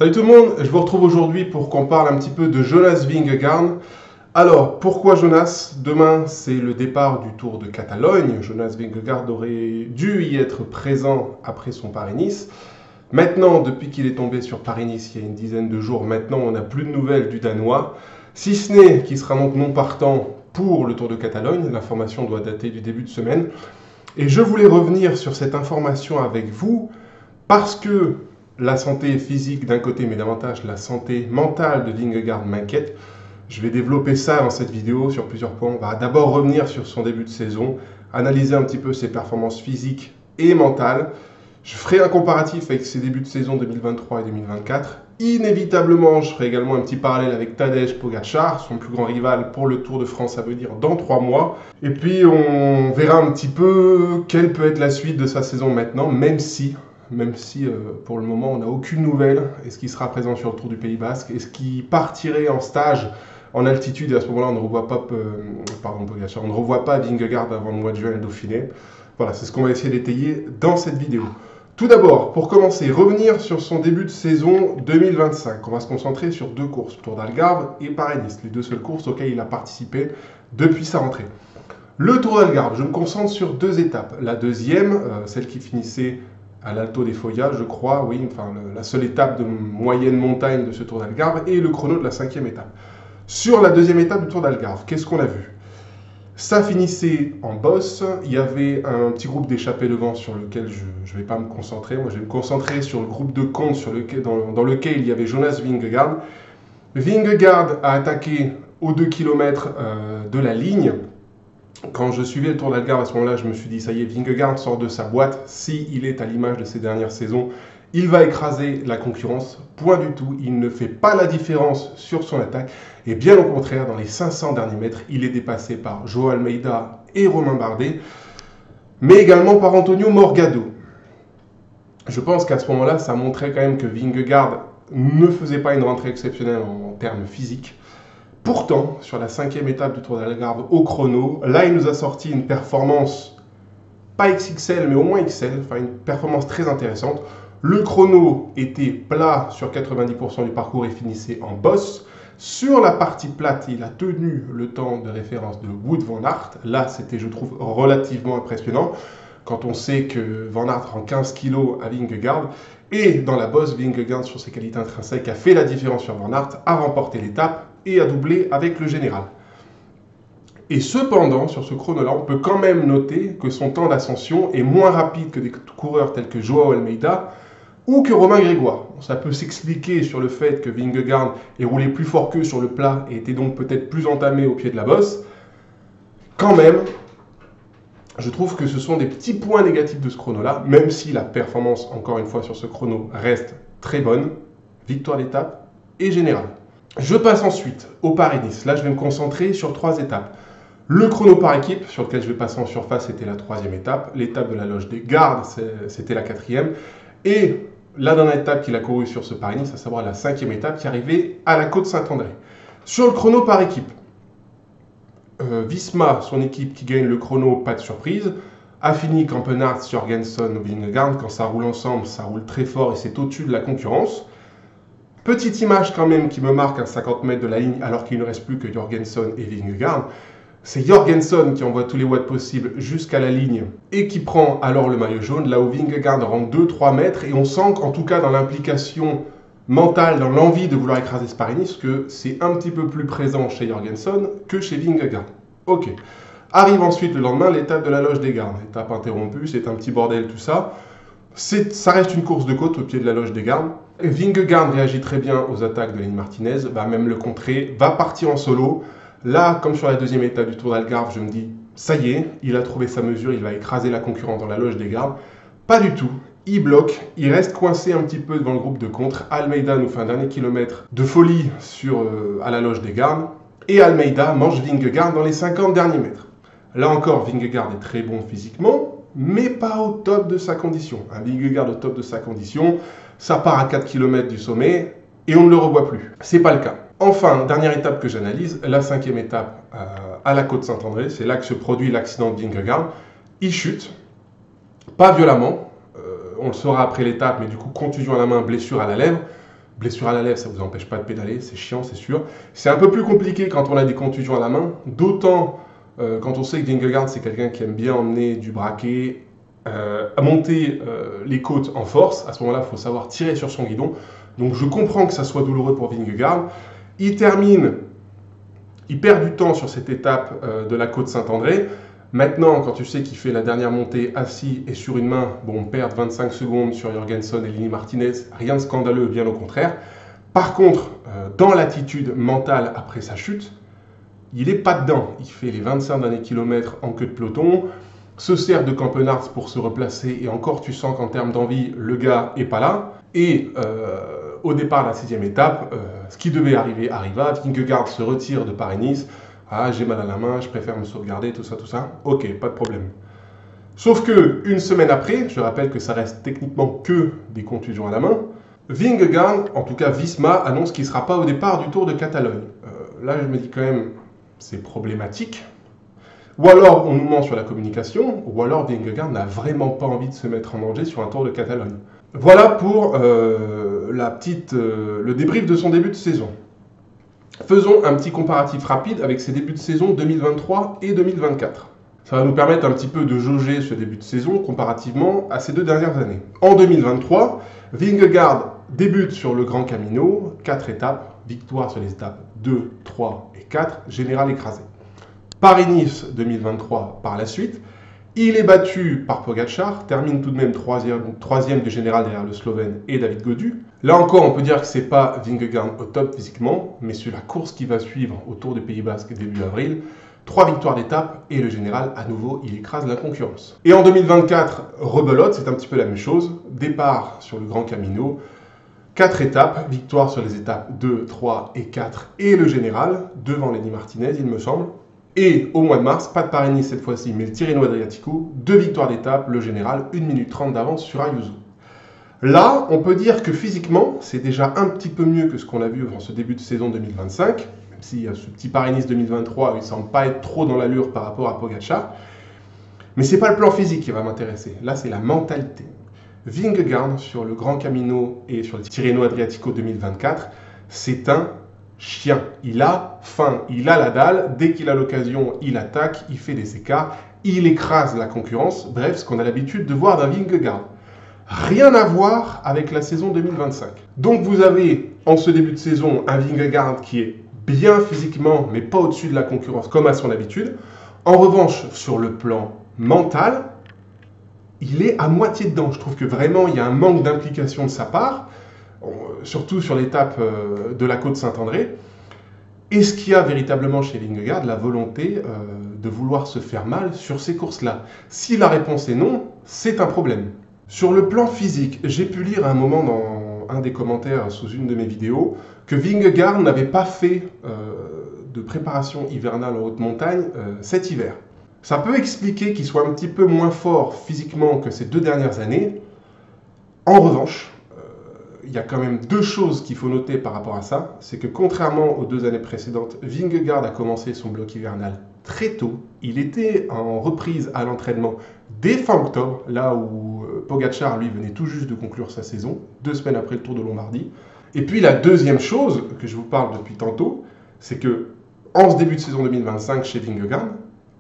Salut tout le monde, je vous retrouve aujourd'hui pour qu'on parle un petit peu de Jonas Vingegaard. Alors, pourquoi Jonas? Demain, c'est le départ du Tour de Catalogne. Jonas Vingegaard aurait dû y être présent après son Paris-Nice. Maintenant, depuis qu'il est tombé sur Paris-Nice il y a une dizaine de jours, maintenant on n'a plus de nouvelles du Danois. Si ce n'est qu'il sera donc non partant pour le Tour de Catalogne, l'information doit dater du début de semaine. Et je voulais revenir sur cette information avec vous parce que la santé physique d'un côté, mais davantage la santé mentale de Vingegaard m'inquiète. Je vais développer ça dans cette vidéo sur plusieurs points. On va d'abord revenir sur son début de saison, analyser un petit peu ses performances physiques et mentales. Je ferai un comparatif avec ses débuts de saison 2023 et 2024. Inévitablement, je ferai également un petit parallèle avec Tadej Pogačar, son plus grand rival pour le Tour de France, ça veut dire dans 3 mois. Et puis, on verra un petit peu quelle peut être la suite de sa saison maintenant, même si pour le moment on n'a aucune nouvelle. Est-ce qu'il sera présent sur le Tour du Pays Basque? Est-ce qu'il partirait en stage en altitude? Et à ce moment-là, on ne revoit pas, Pogačar, on ne revoit pas Vingegaard avant le mois de juin à Dauphiné. Voilà, c'est ce qu'on va essayer d'étayer dans cette vidéo. Tout d'abord, pour commencer, revenir sur son début de saison 2025. On va se concentrer sur 2 courses, Tour d'Algarve et Paris-Nice, les 2 seules courses auxquelles il a participé depuis sa rentrée. Le Tour d'Algarve, je me concentre sur 2 étapes. La deuxième, celle qui finissait à l'Alto des Foyas, je crois, oui, enfin la seule étape de moyenne montagne de ce Tour d'Algarve, et le chrono de la 5e étape. Sur la deuxième étape du Tour d'Algarve, qu'est-ce qu'on a vu? Ça finissait en bosse, il y avait un petit groupe d'échappés devant sur lequel je ne vais pas me concentrer. Moi, je vais me concentrer sur le groupe de compte dans lequel il y avait Jonas Vingegaard. Vingegaard a attaqué aux 2 km de la ligne. Quand je suivais le Tour d'Algarve, à ce moment-là, je me suis dit, ça y est, Vingegaard sort de sa boîte. S'il est à l'image de ses dernières saisons, il va écraser la concurrence. Point du tout, il ne fait pas la différence sur son attaque. Et bien au contraire, dans les 500 derniers mètres, il est dépassé par João Almeida et Romain Bardet, mais également par Antonio Morgado. Je pense qu'à ce moment-là, ça montrait quand même que Vingegaard ne faisait pas une rentrée exceptionnelle en termes physiques. Pourtant, sur la 5e étape du Tour d'Algarve au chrono, là, il nous a sorti une performance, pas XXL, mais au moins XL, enfin une performance très intéressante. Le chrono était plat sur 90% du parcours et finissait en bosse. Sur la partie plate, il a tenu le temps de référence de Wout van Aert. Là, c'était, je trouve, relativement impressionnant quand on sait que Van Aert rend 15 kg à Vingegaard. Et dans la bosse, Vingegaard, sur ses qualités intrinsèques, a fait la différence sur Van Aert, a remporté l'étape et a doublé avec le général. Et cependant, sur ce chrono-là, on peut quand même noter que son temps d'ascension est moins rapide que des coureurs tels que João Almeida ou que Romain Grégoire. Ça peut s'expliquer sur le fait que Vingegaard ait roulé plus fort qu'eux sur le plat et était donc peut-être plus entamé au pied de la bosse. Quand même, je trouve que ce sont des petits points négatifs de ce chrono-là, même si la performance, encore une fois, sur ce chrono reste très bonne. Victoire d'étape et générale. Je passe ensuite au Paris-Nice. Là, je vais me concentrer sur 3 étapes. Le chrono par équipe, sur lequel je vais passer en surface, c'était la 3e étape. L'étape de la Loge des Gardes, c'était la 4e. Et la dernière étape qu'il a courue sur ce Paris-Nice, à savoir la 5e étape, qui arrivait à la côte Saint-André. Sur le chrono par équipe, Visma, son équipe qui gagne le chrono, pas de surprise. Affini, Campenarts, Jorgenson, Vingegaard, quand ça roule ensemble, ça roule très fort et c'est au-dessus de la concurrence. Petite image quand même qui me marque à 50 mètres de la ligne alors qu'il ne reste plus que Jorgenson et Vingegaard. C'est Jorgenson qui envoie tous les watts possibles jusqu'à la ligne et qui prend alors le maillot jaune, là où Vingegaard rentre 2-3 mètres. Et on sent qu'en tout cas dans l'implication mentale, dans l'envie de vouloir écraser ce Paris-Nice, que c'est un petit peu plus présent chez Jorgenson que chez Vingegaard. Ok. Arrive ensuite le lendemain l'étape de la Loge des Gardes. Étape interrompue, c'est un petit bordel tout ça. Ça reste une course de côte au pied de la Loge des Gardes. Vingegaard réagit très bien aux attaques de Lenny Martinez, va même le contrer, va partir en solo. Là, comme sur la 2e étape du Tour d'Algarve, je me dis, ça y est, il a trouvé sa mesure, il va écraser la concurrence dans la Loge des Gardes. Pas du tout, il bloque, il reste coincé un petit peu devant le groupe de contre. Almeida nous fait un dernier kilomètre de folie à la Loge des Gardes. Et Almeida mange Vingegaard dans les 50 derniers mètres. Là encore, Vingegaard est très bon physiquement, mais pas au top de sa condition. Un Vingegaard au top de sa condition, ça part à 4 km du sommet et on ne le revoit plus. C'est pas le cas. Enfin, dernière étape que j'analyse, la 5e étape à la côte Saint-André, c'est là que se produit l'accident de Vingegaard. Il chute, pas violemment, on le saura après l'étape, mais du coup contusion à la main, blessure à la lèvre. blessure à la lèvre, ça ne vous empêche pas de pédaler, c'est chiant, c'est sûr. C'est un peu plus compliqué quand on a des contusions à la main, d'autant quand on sait que Vingegaard, c'est quelqu'un qui aime bien emmener du braquet, à monter les côtes en force. À ce moment-là, il faut savoir tirer sur son guidon. Donc je comprends que ça soit douloureux pour Vingegaard. Il perd du temps sur cette étape de la côte Saint-André. Maintenant, quand tu sais qu'il fait la dernière montée assis et sur une main, bon, perdre 25 secondes sur Jorgensen et Lini Martinez, rien de scandaleux, bien au contraire. Par contre, dans l'attitude mentale après sa chute, il n'est pas dedans. Il fait les 25 derniers kilomètres en queue de peloton, se sert de Campenarts pour se replacer, et encore tu sens qu'en termes d'envie, le gars n'est pas là. Et au départ de la 6e étape, ce qui devait arriver arriva. Vingegaard se retire de Paris-Nice. Ah, j'ai mal à la main, je préfère me sauvegarder, tout ça, tout ça. Ok, pas de problème. Sauf que, une semaine après, je rappelle que ça reste techniquement que des contusions à la main, Vingegaard, en tout cas Visma, annonce qu'il ne sera pas au départ du Tour de Catalogne. Là, je me dis quand même, c'est problématique. Ou alors, on nous ment sur la communication, ou alors Vingegaard n'a vraiment pas envie de se mettre en danger sur un Tour de Catalogne. Voilà pour le débrief de son début de saison. Faisons un petit comparatif rapide avec ses débuts de saison 2023 et 2024. Ça va nous permettre un petit peu de jauger ce début de saison comparativement à ces 2 dernières années. En 2023, Vingegaard débute sur le Grand Camino, 4 étapes, victoire sur les étapes 2, 3 et 4, général écrasé. Paris-Nice 2023 par la suite, il est battu par Pogačar, termine tout de même troisième du général derrière le Slovène et David Gaudu. Là encore, on peut dire que ce n'est pas Vingegaard au top physiquement, mais sur la course qui va suivre au Tour des Pays Basques début avril, 3 victoires d'étape et le général, à nouveau, il écrase la concurrence. Et en 2024, rebelote, c'est un petit peu la même chose. Départ sur le Grand Camino, 4 étapes, victoire sur les étapes 2, 3 et 4 et le général, devant Lini Martinez, il me semble. Et au mois de mars, pas de Paris-Nice cette fois-ci, mais le Tirreno Adriatico, 2 victoires d'étape, le général, 1 minute 30 d'avance sur Ayuso. Là, on peut dire que physiquement, c'est déjà un petit peu mieux que ce qu'on a vu dans ce début de saison 2025, même si ce petit Paris-Nice 2023, il ne semble pas être trop dans l'allure par rapport à Pogačar. Mais ce n'est pas le plan physique qui va m'intéresser, là c'est la mentalité. Vingegaard sur le Grand Camino et sur le Tirreno Adriatico 2024, c'est un chien. Il a faim, il a la dalle, dès qu'il a l'occasion, il attaque, il fait des écarts, il écrase la concurrence, bref, ce qu'on a l'habitude de voir d'un Vingegaard. Rien à voir avec la saison 2025. Donc vous avez, en ce début de saison, un Vingegaard qui est bien physiquement, mais pas au-dessus de la concurrence, comme à son habitude. En revanche, sur le plan mental, il est à moitié dedans. Je trouve que vraiment, il y a un manque d'implication de sa part, surtout sur l'étape de la côte Saint-André. Est-ce qu'il y a véritablement chez Vingegaard la volonté de vouloir se faire mal sur ces courses-là? Si la réponse est non, c'est un problème. Sur le plan physique, j'ai pu lire à un moment dans un des commentaires sous une de mes vidéos que Vingegaard n'avait pas fait de préparation hivernale en haute montagne cet hiver. Ça peut expliquer qu'il soit un petit peu moins fort physiquement que ces 2 dernières années. En revanche, il y a quand même 2 choses qu'il faut noter par rapport à ça. C'est que contrairement aux 2 années précédentes, Vingegaard a commencé son bloc hivernal très tôt. Il était en reprise à l'entraînement dès fin octobre, là où Pogačar, lui, venait tout juste de conclure sa saison, 2 semaines après le Tour de Lombardie. Et puis la deuxième chose que je vous parle depuis tantôt, c'est que en ce début de saison 2025 chez Vingegaard,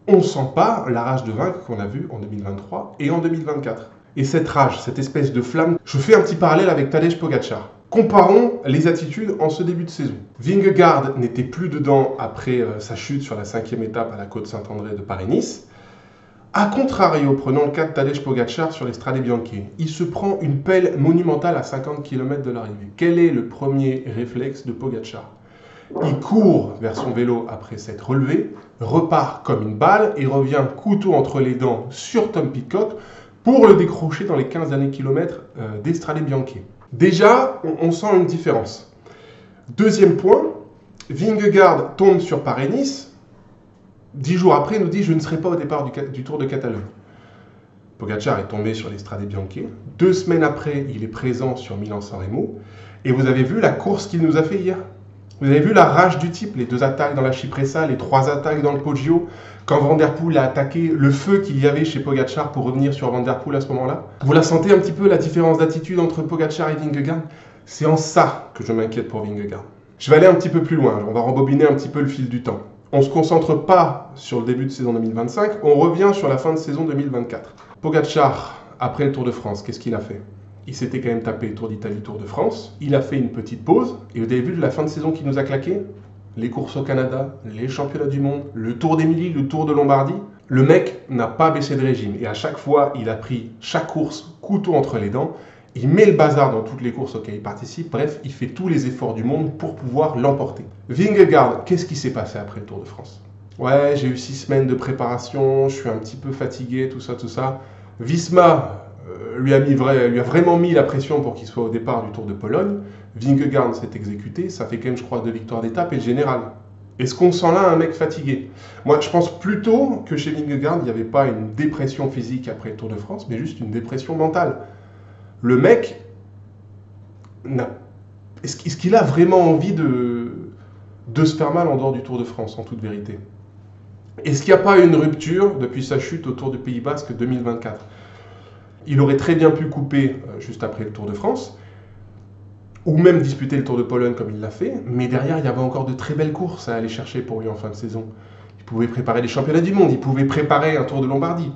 on ne sent pas la rage de vaincre qu'on a vue en 2023 et en 2024. Et cette rage, cette espèce de flamme, je fais un petit parallèle avec Tadej Pogačar. Comparons les attitudes en ce début de saison. Vingegaard n'était plus dedans après sa chute sur la 5e étape à la côte Saint-André de Paris-Nice. A contrario, prenons le cas de Tadej Pogačar sur les Strade Bianche. Il se prend une pelle monumentale à 50 km de l'arrivée. Quel est le premier réflexe de Pogačar? Il court vers son vélo après s'être relevé, repart comme une balle et revient couteau entre les dents sur Tom Pidcock pour le décrocher dans les 15 derniers kilomètres des Strade Bianche. Déjà, on sent une différence. Deuxième point, Vingegaard tombe sur Paris-Nice. 10 jours après, il nous dit « Je ne serai pas au départ du Tour de Catalogne ». Pogačar est tombé sur les Strade Bianche. 2 semaines après, il est présent sur Milan-San Remo. Et vous avez vu la course qu'il nous a fait hier. Vous avez vu la rage du type, les 2 attaques dans la Cipressa, les 3 attaques dans le Poggio, quand Van Der Poel a attaqué, le feu qu'il y avait chez Pogačar pour revenir sur Van Der Poel à ce moment-là. Vous la sentez un petit peu, la différence d'attitude entre Pogačar et Vingegaard? C'est en ça que je m'inquiète pour Vingegaard. Je vais aller un petit peu plus loin, on va rembobiner un petit peu le fil du temps. On ne se concentre pas sur le début de saison 2025, on revient sur la fin de saison 2024. Pogačar, après le Tour de France, qu'est-ce qu'il a fait? Il s'était quand même tapé Tour d'Italie, Tour de France. Il a fait une petite pause. Et au début de la fin de saison qui nous a claqué, les courses au Canada, les championnats du monde, le Tour d'Émilie, le Tour de Lombardie, le mec n'a pas baissé de régime. Et à chaque fois, il a pris chaque course couteau entre les dents. Il met le bazar dans toutes les courses auxquelles il participe. Bref, il fait tous les efforts du monde pour pouvoir l'emporter. Vingegaard, qu'est-ce qui s'est passé après le Tour de France? Ouais, j'ai eu 6 semaines de préparation, je suis un petit peu fatigué, tout ça, tout ça. Visma lui a vraiment mis la pression pour qu'il soit au départ du Tour de Pologne. Vingegaard s'est exécuté, ça fait quand même, je crois, 2 victoires d'étape et le général. Est-ce qu'on sent là un mec fatigué? Moi, je pense plutôt que chez Vingegaard, il n'y avait pas une dépression physique après le Tour de France, mais juste une dépression mentale. Le mec, est-ce qu'il a vraiment envie de se faire mal en dehors du Tour de France, en toute vérité? Est-ce qu'il n'y a pas une rupture depuis sa chute au Tour du Pays Basque 2024? Il aurait très bien pu couper juste après le Tour de France, ou même disputer le Tour de Pologne comme il l'a fait, mais derrière, il y avait encore de très belles courses à aller chercher pour lui en fin de saison. Il pouvait préparer les championnats du monde, il pouvait préparer un Tour de Lombardie.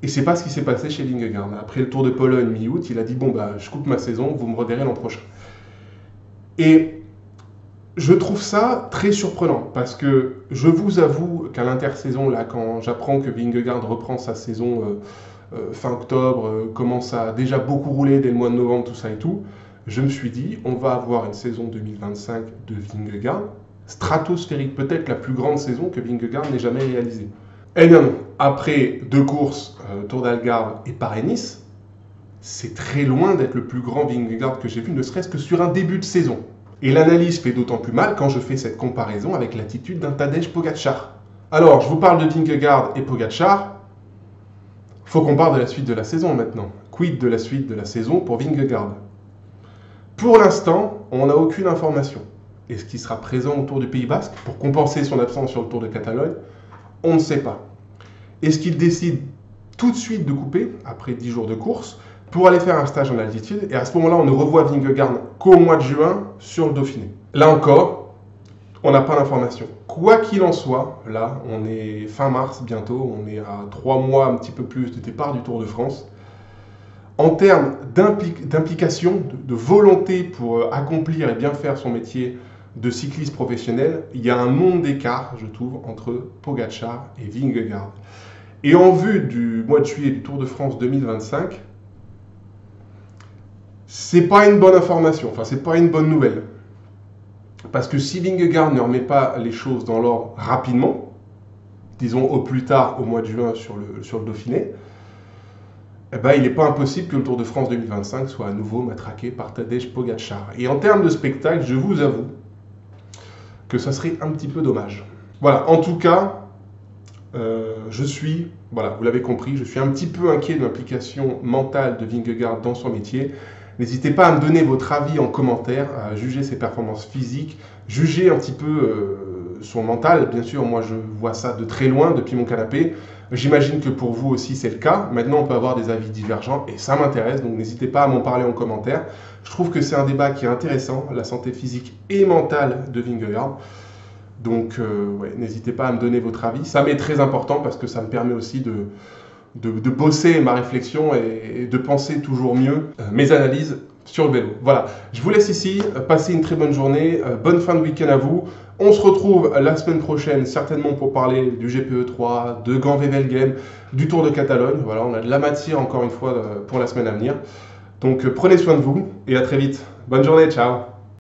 Et c'est pas ce qui s'est passé chez Vingegaard. Après le Tour de Pologne mi-août, il a dit « Bon, bah, je coupe ma saison, vous me reverrez l'an prochain. » Et je trouve ça très surprenant, parce que je vous avoue qu'à l'intersaison, là, quand j'apprends que Vingegaard reprend sa saison fin octobre, commence à déjà beaucoup rouler dès le mois de novembre, tout ça et tout, je me suis dit, on va avoir une saison 2025 de Vingegaard, stratosphérique, peut-être la plus grande saison que Vingegaard n'ait jamais réalisée. Eh bien non, après 2 courses, Tour d'Algarve et Paris-Nice, c'est très loin d'être le plus grand Vingegaard que j'ai vu, ne serait-ce que sur un début de saison. Et l'analyse fait d'autant plus mal quand je fais cette comparaison avec l'attitude d'un Tadej Pogačar. Alors, je vous parle de Vingegaard et Pogačar, faut qu'on parle de la suite de la saison maintenant. Quid de la suite de la saison pour Vingegaard? Pour l'instant, on n'a aucune information. Est-ce qu'il sera présent au Tour du Pays Basque pour compenser son absence sur le Tour de Catalogne? On ne sait pas. Est-ce qu'il décide tout de suite de couper, après 10 jours de course, pour aller faire un stage en altitude? Et à ce moment-là, on ne revoit Vingegaard qu'au mois de juin sur le Dauphiné. Là encore, on n'a pas d'information. Quoi qu'il en soit, là, on est fin mars bientôt, on est à 3 mois, un petit peu plus de départ du Tour de France. En termes d'implication, de volonté pour accomplir et bien faire son métier de cycliste professionnel, il y a un monde d'écart, je trouve, entre Pogačar et Vingegaard. Et en vue du mois de juillet du Tour de France 2025, c'est pas une bonne information, enfin c'est pas une bonne nouvelle. Parce que si Vingegaard ne remet pas les choses dans l'ordre rapidement, disons au plus tard au mois de juin sur le Dauphiné, eh ben, il n'est pas impossible que le Tour de France 2025 soit à nouveau matraqué par Tadej Pogačar. Et en termes de spectacle, je vous avoue que ça serait un petit peu dommage. Voilà, en tout cas, voilà, vous l'avez compris, je suis un petit peu inquiet de l'implication mentale de Vingegaard dans son métier. N'hésitez pas à me donner votre avis en commentaire, à juger ses performances physiques, juger un petit peu son mental. Bien sûr, moi je vois ça de très loin, depuis mon canapé. J'imagine que pour vous aussi c'est le cas. Maintenant, on peut avoir des avis divergents et ça m'intéresse, donc n'hésitez pas à m'en parler en commentaire. Je trouve que c'est un débat qui est intéressant, la santé physique et mentale de Vingegaard. Donc, ouais, n'hésitez pas à me donner votre avis. Ça m'est très important parce que ça me permet aussi de bosser ma réflexion et de penser toujours mieux mes analyses sur le vélo. Voilà, je vous laisse ici, passez une très bonne journée, bonne fin de week-end à vous. On se retrouve la semaine prochaine, certainement pour parler du GPE3, de Gand-Wevelgem, du Tour de Catalogne. Voilà, on a de la matière encore une fois pour la semaine à venir. Donc prenez soin de vous et à très vite. Bonne journée, ciao.